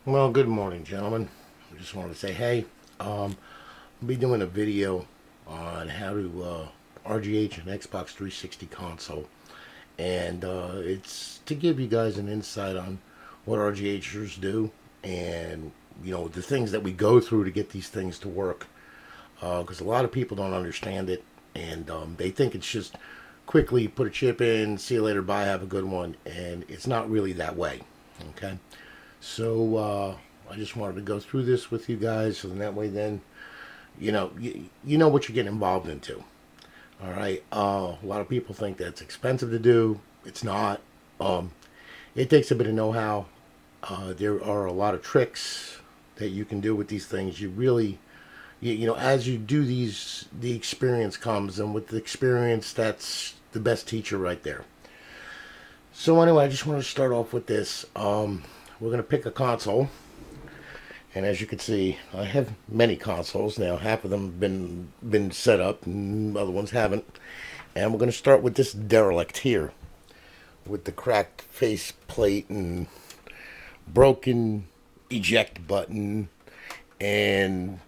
Well, good morning, gentlemen. I just wanted to say, hey, I'll be doing a video on how to RGH an Xbox 360 console, and it's to give you guys an insight on what RGHers do, and the things that we go through to get these things to work. Because a lot of people don't understand it, and they think it's just quickly put a chip in, see you later, bye, have a good one, and it's not really that way. Okay. So I just wanted to go through this with you guys, so that way then you know what you're getting involved into. All right. A lot of people think that's expensive to do. It's not. Um, it takes a bit of know-how. There are a lot of tricks that you can do with these things. You really, as you do these, the experience comes, and with the experience, that's the best teacher right there. So anyway, I just want to start off with this. We're going to pick a console. And as you can see, I have many consoles now. Half of them have been set up, and other ones haven't. And we're going to start with this derelict here, with the cracked face plate and broken eject button and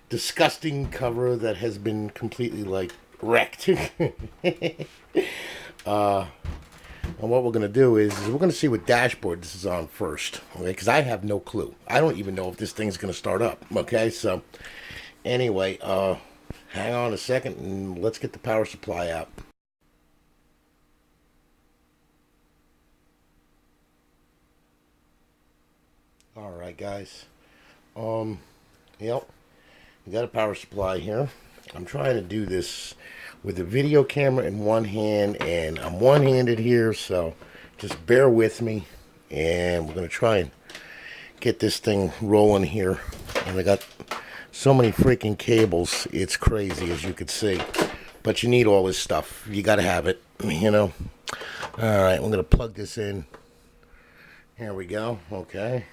disgusting cover that has been completely wrecked. And what we're going to do is we're going to see what dashboard this is on first, okay? Because I have no clue. I don't even know if this thing's going to start up, okay? So, anyway, hang on a second and let's get the power supply out. All right, guys. Um, yep, we got a power supply here. I'm trying to do this with the video camera in one hand, and I'm one-handed here, so just bear with me, and we're going to try and get this thing rolling here. And I got so many freaking cables, it's crazy, as you can see, but you need all this stuff. You got to have it, All right, we're going to plug this in. Here we go. Okay.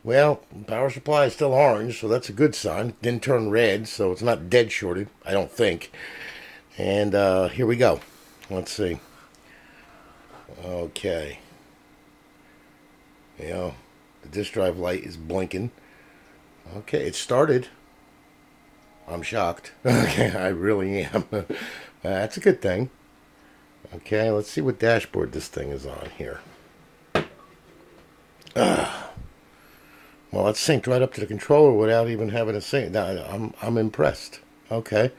Well, power supply is still orange, so that's a good sign. It didn't turn red, so it's not dead shorted, I don't think. And here we go. Let's see. Okay. The disk drive light is blinking. Okay, it started. I'm shocked. Okay, I really am. That's a good thing. Okay, let's see what dashboard this thing is on here. Well, it's synced right up to the controller without even having a sync. I'm impressed. Okay.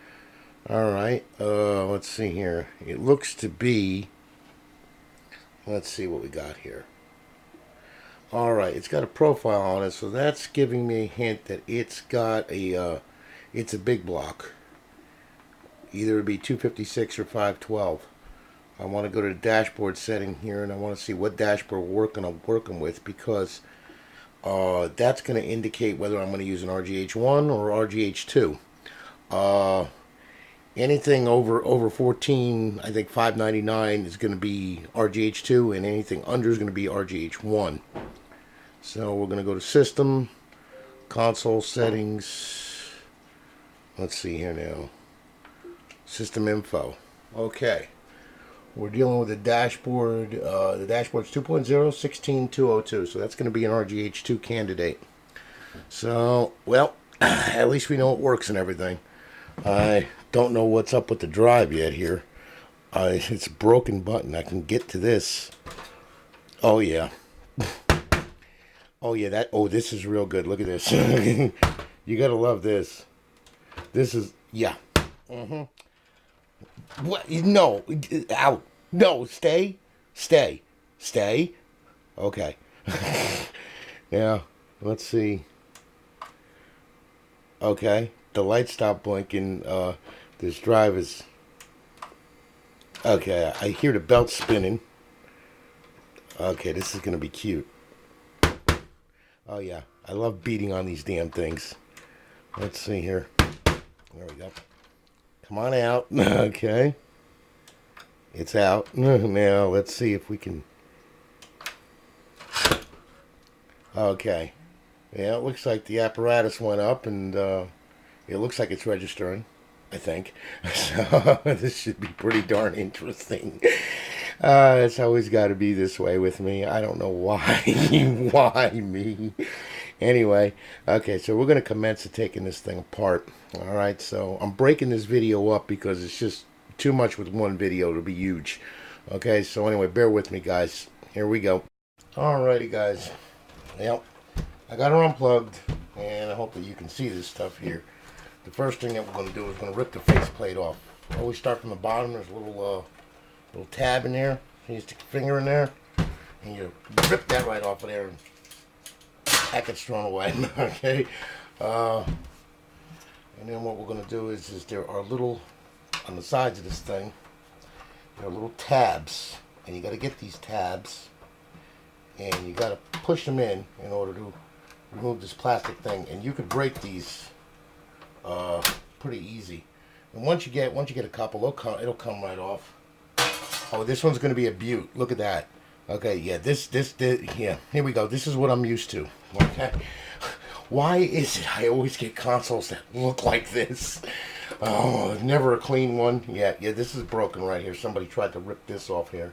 All right. Let's see here. It looks to be. Let's see what we got here. All right. It's got a profile on it, so that's giving me a hint that it's got a. It's a big block. Either it'd be 256 or 512. I want to go to the dashboard setting here, and I want to see what dashboard I'm working with, because that's going to indicate whether I'm going to use an RGH1 or RGH2. Anything over 14, I think 599 is going to be RGH2, and anything under is going to be RGH1. So we're going to go to System, Console Settings. Let's see here now. System Info. Okay. We're dealing with a dashboard. The dashboard's 2.0, 16202. So that's going to be an RGH2 candidate. So, well, at least we know it works and everything. I don't know what's up with the drive yet here. It's a broken button. I can get to this. Oh, yeah. Oh, yeah. This is real good. Look at this. You got to love this. This is, yeah. Mm-hmm. What? No. Out. No. Stay. Stay. Stay. Okay. Yeah. Let's see. Okay. The light stopped blinking. This drive is. Okay. I hear the belt spinning. Okay. This is going to be cute. Oh, yeah. I love beating on these damn things. Let's see here. There we go. Come on out. Okay. It's out. Now, let's see if we can... Okay. Yeah, it looks like the apparatus went up, and it looks like it's registering, I think. So, this should be pretty darn interesting. It's always got to be this way with me. I don't know why. Why me? Anyway, okay, so we're going to commence to taking this thing apart. All right, so I'm breaking this video up because it's just too much with one video to be huge. Okay, so anyway, bear with me, guys. Here we go. Alrighty, guys. Yep, I got her unplugged, and I hope that you can see this stuff here. The first thing that we're going to do is going to rip the faceplate off. Always start from the bottom. There's a little tab in there. You stick your finger in there, and you rip that right off of there, and that gets thrown away. Okay. And then what we're going to do is there are little, on the sides of this thing, there are little tabs, and you got to get these tabs, and you got to push them in order to remove this plastic thing. And you could break these pretty easy. And once you get a couple, it'll come right off. Oh, this one's going to be a beaut. Look at that. Okay, yeah, this, yeah, here we go. This is what I'm used to. Okay. Why is it I always get consoles that look like this? Oh, never a clean one. Yeah, this is broken right here. Somebody tried to rip this off here.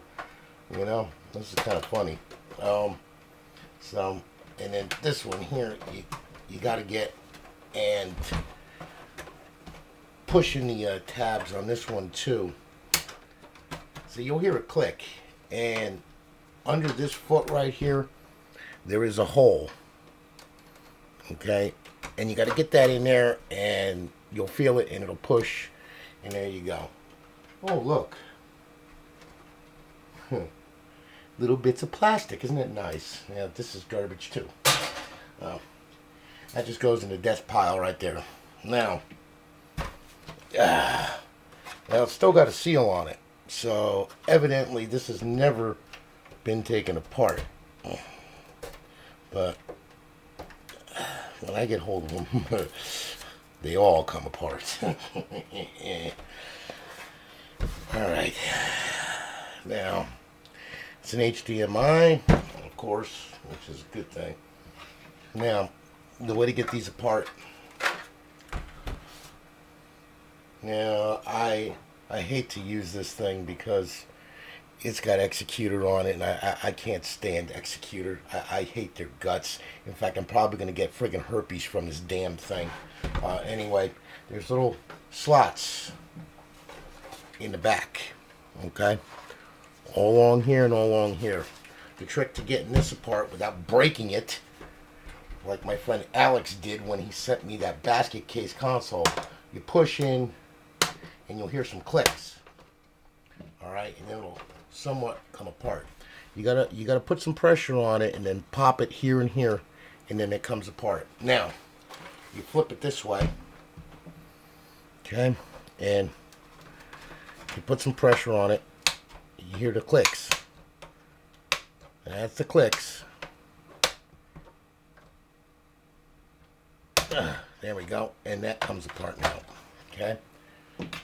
You know, this is kind of funny. So, and then this one here, you got to get, and pushing the tabs on this one too. So you'll hear it click, and under this foot right here, there is a hole. Okay, and you got to get that in there, and you'll feel it, and it'll push, and there you go. Oh, look. Little bits of plastic, isn't it nice? Yeah, this is garbage too. That just goes in the death pile right there. Now, it's still got a seal on it, so evidently this has never been taken apart. But when I get hold of them, they all come apart. Alright. Now, it's an HDMI, of course, which is a good thing. Now, the way to get these apart. Now, I hate to use this thing because it's got Executor on it, and I can't stand Executor. I hate their guts. In fact, I'm probably going to get friggin' herpes from this damn thing. Anyway, there's little slots in the back, okay? All along here and all along here. The trick to getting this apart without breaking it, like my friend Alex did when he sent me that basket case console, you push in, and you'll hear some clicks. Alright, and then it'll somewhat come apart. You gotta put some pressure on it and then pop it here and here, and then it comes apart. Now, you flip it this way, okay, and you put some pressure on it. You hear the clicks. That's the clicks. There we go, and that comes apart now. Okay,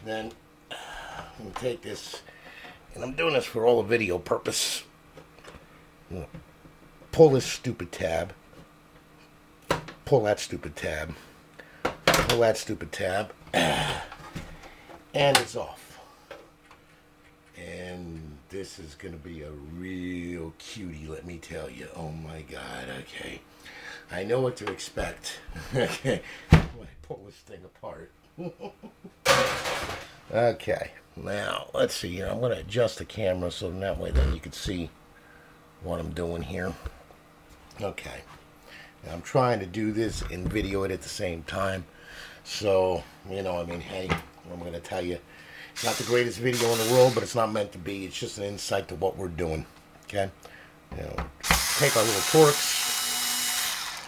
then I'm gonna take this. And I'm doing this for all the video purpose. Pull this stupid tab. Pull that stupid tab. Pull that stupid tab. And it's off. And this is going to be a real cutie, let me tell you. Oh my God, okay. I know what to expect. Okay. When I pull this thing apart. Okay. Now, let's see here. I'm going to adjust the camera so that way then you can see what I'm doing here. Okay. Now, I'm trying to do this and video it at the same time. So, you know, I mean, hey, I'm going to tell you, it's not the greatest video in the world, but it's not meant to be. It's just an insight to what we're doing. Okay? You know, take our little Torx,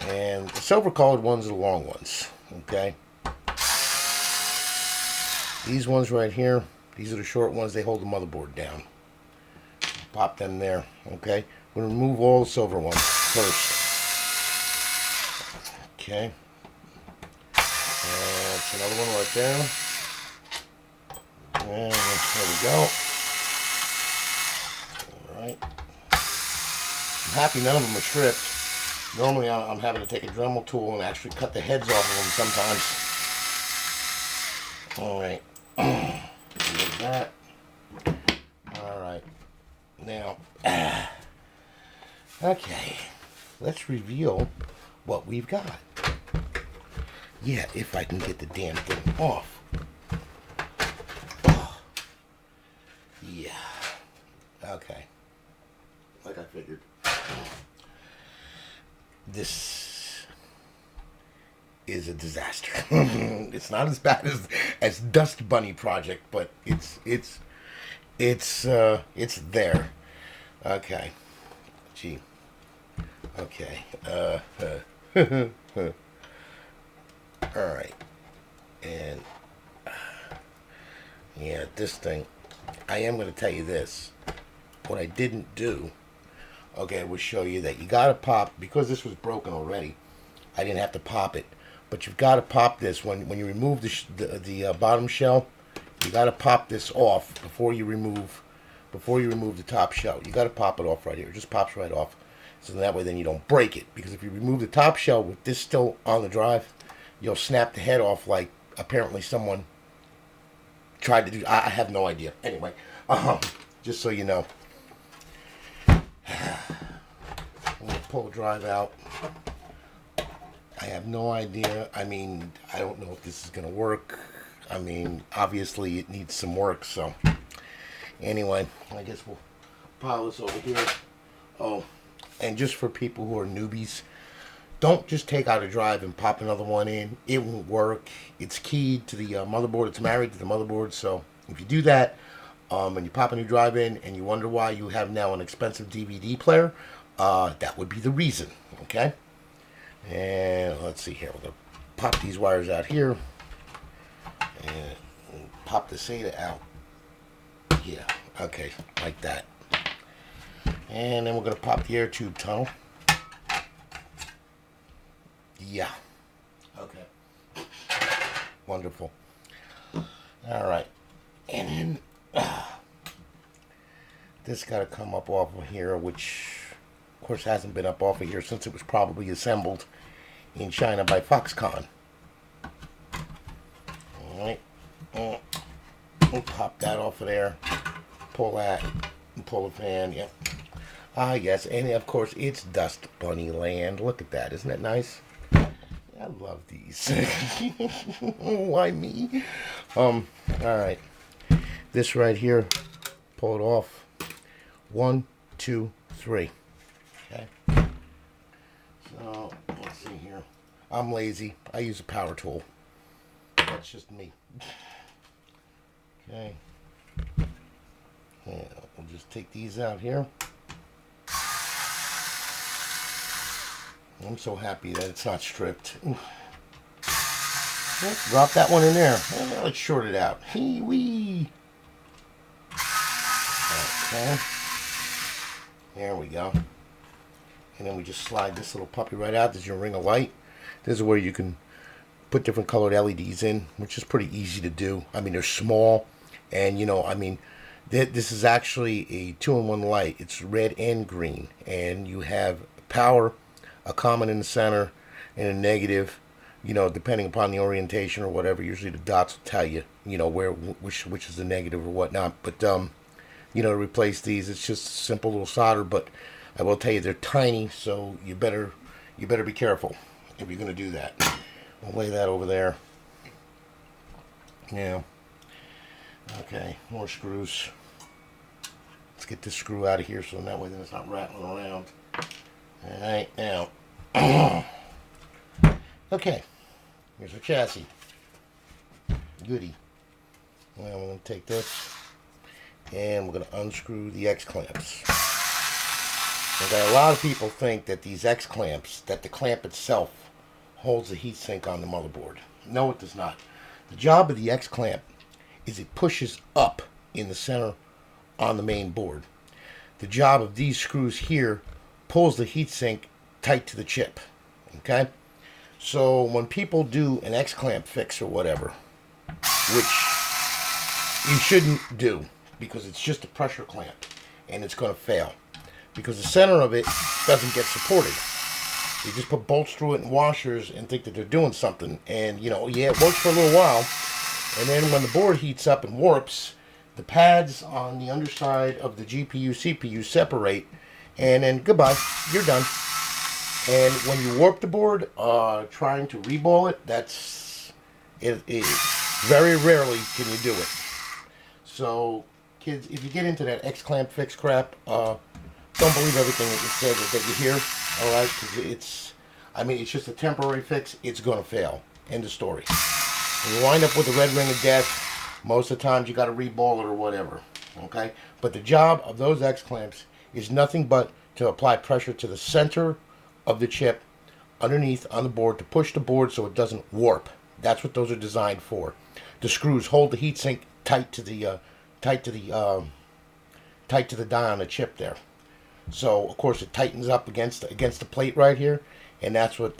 and the silver-colored ones are the long ones. Okay? These ones right here, these are the short ones. They hold the motherboard down. Pop them there. Okay? We're going to remove all the silver ones first. Okay. That's another one right there. And there we go. Alright. I'm happy none of them are stripped. Normally I'm having to take a Dremel tool and actually cut the heads off of them sometimes. Alright. Like that. Alright. Now, okay. Let's reveal what we've got. Yeah, if I can get the damn thing off. Oh. Yeah. Okay. Like I figured. This is a disaster. It's not as bad as Dust Bunny Project, but it's there. Okay. Gee. Okay. All right. And yeah, this thing. I am going to tell you this. What I didn't do. Okay, I will show you that you got to pop, because this was broken already. I didn't have to pop it, but you've got to pop this when you remove the bottom shell. You got to pop this off before you remove the top shell. You got to pop it off right here. It just pops right off, so that way then you don't break it. Because if you remove the top shell with this still on the drive, you'll snap the head off like apparently someone tried to do. I have no idea. Anyway, just so you know. I'm going to pull the drive out. I have no idea. I mean, I don't know if this is going to work. I mean, obviously it needs some work, so anyway, I guess we'll pile this over here. Oh, and just for people who are newbies, don't just take out a drive and pop another one in. It won't work. It's keyed to the motherboard. It's married to the motherboard, so if you do that, and you pop a new drive in and you wonder why you have now an expensive DVD player, that would be the reason, okay? And let's see here. We're going to pop these wires out here and pop the SATA out. Yeah, okay, like that. And then we're going to pop the air tube tunnel. Yeah, okay. Wonderful. All right. And then this got to come up off of here, which of course hasn't been up off of here since it was probably assembled in China by Foxconn. Alright. We'll pop that off of there. Pull that. And pull the fan. Yep. Ah, yes. And of course, it's Dust Bunny Land. Look at that. Isn't that nice? I love these. Why me? Alright. This right here. Pull it off. 1, 2, 3. Okay. So, let's see here. I'm lazy. I use a power tool. That's just me. Okay. Yeah, we'll just take these out here. I'm so happy that it's not stripped. Let's drop that one in there. Let's short it out. Hee-wee. Okay. There we go. And then we just slide this little puppy right out. There's your ring of light. This is where you can put different colored LEDs in, which is pretty easy to do. I mean, they're small. And, you know, I mean, this is actually a 2-in-1 light. It's red and green. And you have power, a common in the center, and a negative, you know, depending upon the orientation or whatever. Usually the dots will tell you, you know, which is the negative or whatnot. But, you know, to replace these, it's just simple little solder. But I will tell you, they're tiny, so you better be careful if you're going to do that. I'll lay that over there. Yeah. Okay, more screws. Let's get this screw out of here so that way then it's not rattling around. Alright, now. Okay, here's our chassis. Goody. Now we're going to take this and we're going to unscrew the X-clamps. Okay, a lot of people think that these X-clamps, that the clamp itself holds the heatsink on the motherboard. No, it does not. The job of the X-clamp is it pushes up in the center on the main board. The job of these screws here pulls the heatsink tight to the chip. Okay? So when people do an X-clamp fix or whatever, which you shouldn't do because it's just a pressure clamp and it's going to fail because the center of it doesn't get supported. You just put bolts through it and washers and think that they're doing something. And, you know, yeah, it works for a little while. And then when the board heats up and warps, the pads on the underside of the GPU, CPU separate. And then goodbye, you're done. And when you warp the board, trying to reball it, very rarely can you do it. So, kids, if you get into that X-clamp fix crap, don't believe everything that it says that you hear. All right, because it's just a temporary fix. It's gonna fail. End of story. When you wind up with a red ring of death, most of the times you got to reball it or whatever. Okay, but the job of those X-clamps is nothing but to apply pressure to the center of the chip underneath on the board to push the board so it doesn't warp. That's what those are designed for. The screws hold the heatsink tight to the die on the chip there. So of course it tightens up against the plate right here, and that's what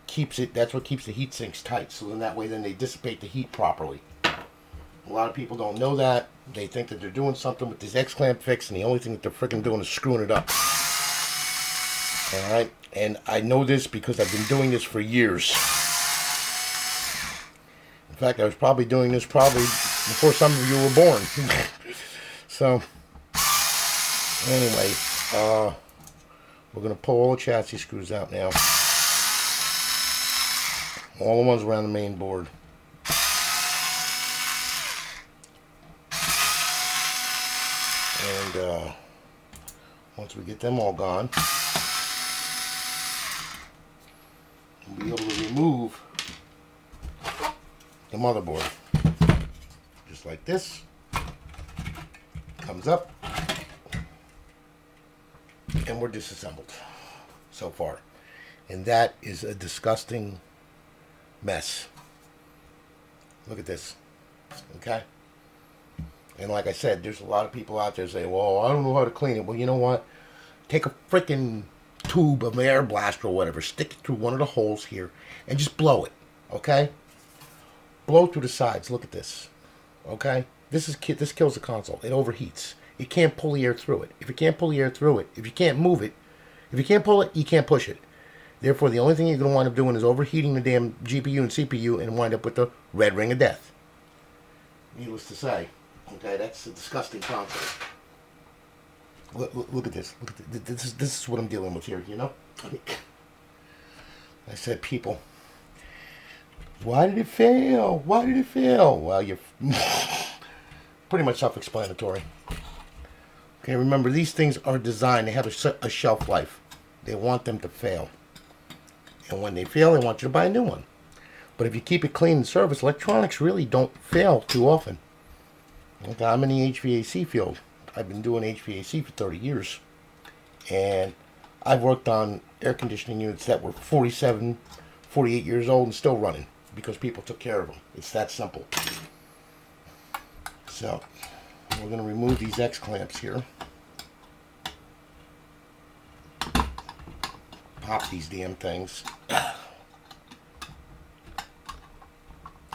keeps the heatsinks tight. So then that way they dissipate the heat properly. A lot of people don't know that. They think that they're doing something with this X-clamp fix, and the only thing that they're freaking doing is screwing it up. All right, and I know this because I've been doing this for years. In fact, I was probably doing this before some of you were born. So, anyway, we're going to pull all the chassis screws out now. All the ones around the main board. And once we get them all gone, we'll be able to remove the motherboard. Just like this. Comes up. And we're disassembled so far. And that is a disgusting mess. Look at this. Okay? And like I said, there's a lot of people out there say, well, I don't know how to clean it. Well, you know what? Take a freaking tube of an air blaster or whatever, stick it through one of the holes here, and just blow it. Okay? Blow through the sides. Look at this. Okay? This kills the console. It overheats. You can't pull the air through it. If you can't pull the air through it, if you can't move it, if you can't pull it, you can't push it. Therefore, the only thing you're going to wind up doing is overheating the damn GPU and CPU and wind up with the red ring of death. Needless to say. Okay, that's a disgusting console. Look at this. Look at this. This is what I'm dealing with here, you know? I said, people, why did it fail? Why did it fail? Well, you're pretty much self-explanatory. Okay, remember, these things are designed. They have a shelf life. They want them to fail. And when they fail, they want you to buy a new one. But if you keep it clean and serviced, electronics really don't fail too often. Okay, I'm in the HVAC field. I've been doing HVAC for 30 years. And I've worked on air conditioning units that were 47, 48 years old and still running because people took care of them. It's that simple. So, we're going to remove these X-clamps here. Pop these damn things.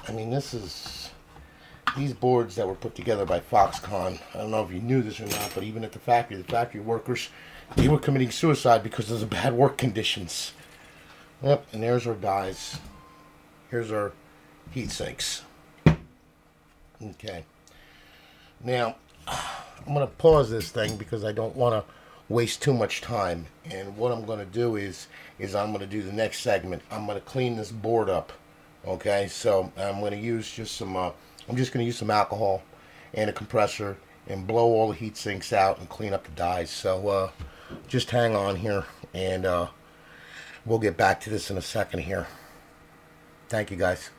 I mean, these boards that were put together by Foxconn. I don't know if you knew this or not, but even at the factory workers, they were committing suicide because of the bad work conditions. Yep, and there's our dies. Here's our heat sinks. Okay. Now, I'm going to pause this thing because I don't want to waste too much time. And what I'm going to do is I'm going to do the next segment. I'm going to clean this board up. Okay, so I'm going to use just some, I'm just going to use some alcohol and a compressor and blow all the heat sinks out and clean up the dies. So just hang on here and we'll get back to this in a second here. Thank you, guys.